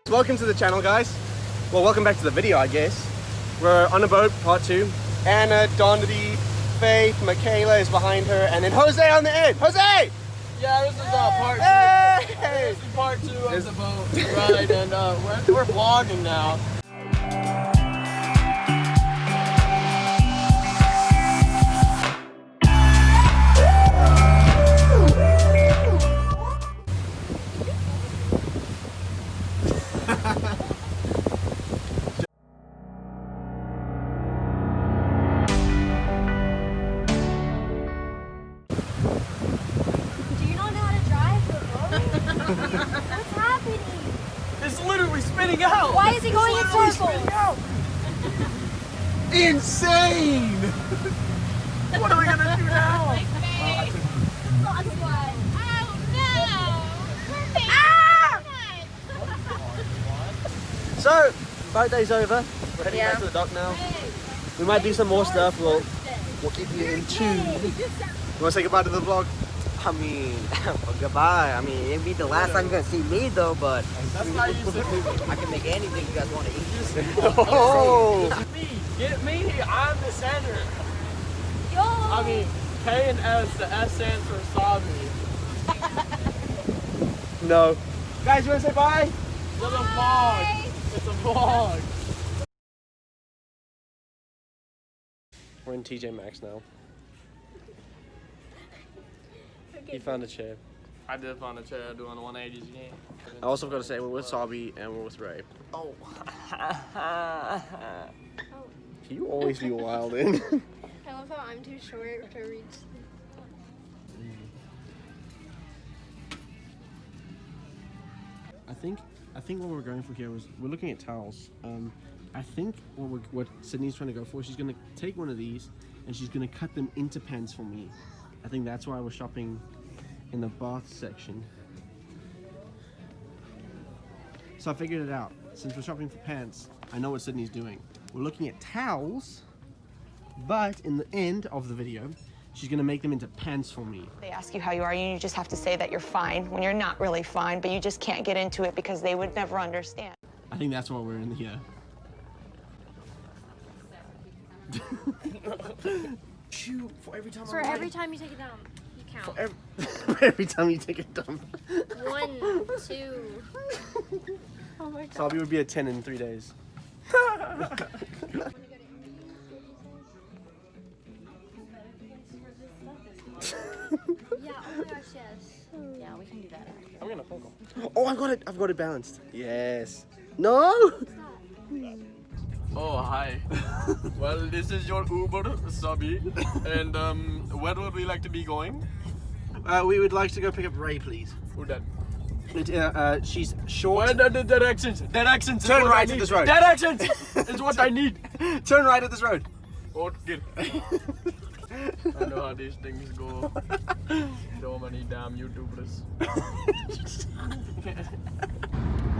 Welcome to the channel, guys. Well, welcome back to the video, I guess. We're on a boat, part 2. Anna, Donity, Faith, Michaela is behind her, and then Jose on the end. Jose! Yeah, this is part 2. Hey! This is part 2 of the boat ride, and we're vlogging now. What's happening? It's literally spinning out. Why is it going in circles? Insane! What are we gonna do now? So, boat day's over. We're heading back to the dock now. We might do some more stuff. We'll keep you in tune. You want to say goodbye to the vlog? I mean, well, goodbye. I mean, it'll be the last time you're gonna see me though, but That's not you said. I can make anything you guys want to eat. Oh! Get me. I'm the center. Yo! I mean, K and S. The S stands for Sabi. No. Guys, you want to say bye? It's a vlog. It's a vlog. We're in TJ Maxx now. He found a chair. I did find a chair doing the 180s again. I also got to say, we're with Sabi and we're with Ray. Oh. You always be wilding. I love how I'm too short to reach. I think what we're going for here was we're looking at towels. I think what Sydney's trying to go for, she's gonna take one of these and she's gonna cut them into pants for me. I think that's why we're shopping in the bath section. So I figured it out. Since we're shopping for pants, I know what Sydney's doing. We're looking at towels, but in the end of the video, she's gonna make them into pants for me. They ask you how you are, and you just have to say that you're fine when you're not really fine, but you just can't get into it because they would never understand. I think that's why we're in here. Shoot, for every time For every time you take it down, you count. For every time you take a dump. 1, 2. Oh my God. Sabi would be a 10 in 3 days. Yeah, oh my gosh, yes. Yeah, we can do that. I'm gonna poke him. Oh, I've got it balanced. Yes. No! Oh, hi. Well, this is your Uber, Sabi. And where would we like to be going? We would like to go pick up Ray, please. Who that? She's short. Where the directions? Directions. Turn right at this road. Directions is what I need. Turn right at this road. Okay. I know how these things go. So many damn YouTubers.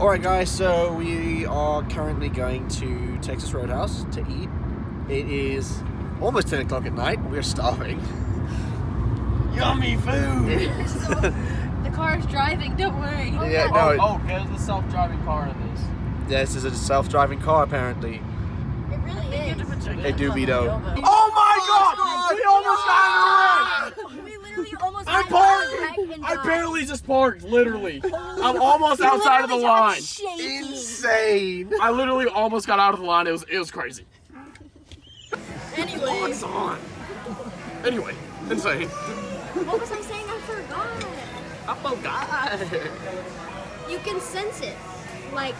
Alright guys, so we are currently going to Texas Roadhouse to eat. It is almost 10 o'clock at night. We're starving. Yummy food! The car's driving, don't worry. Yeah, no. Oh, there's the self-driving car in this. This is a self-driving car apparently. It really is. A doobie-do. Oh my god! We almost got it! We literally almost I got parked! and I died. barely just parked, literally. I'm almost outside of the line. Shaking. Insane! I literally almost got out of the line. It was crazy. Anyway, What's on? Anyway, insane. what was I saying? I forgot. I forgot. You can sense it. Like,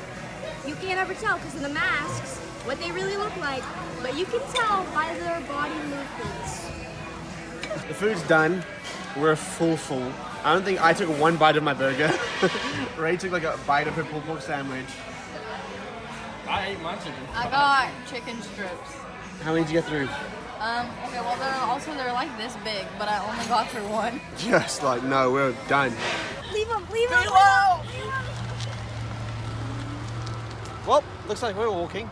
you can't ever tell because of the masks what they really look like, but you can tell by their body movements. The food's done. We're full. I don't think I took one bite of my burger. Ray took like a bite of her pulled pork sandwich. I ate my chicken. I got chicken strips. How many did you get through? Okay, well they're like this big, but I only got through one. Just like, no, we're done. Leave them, leave them. Well, looks like we're walking.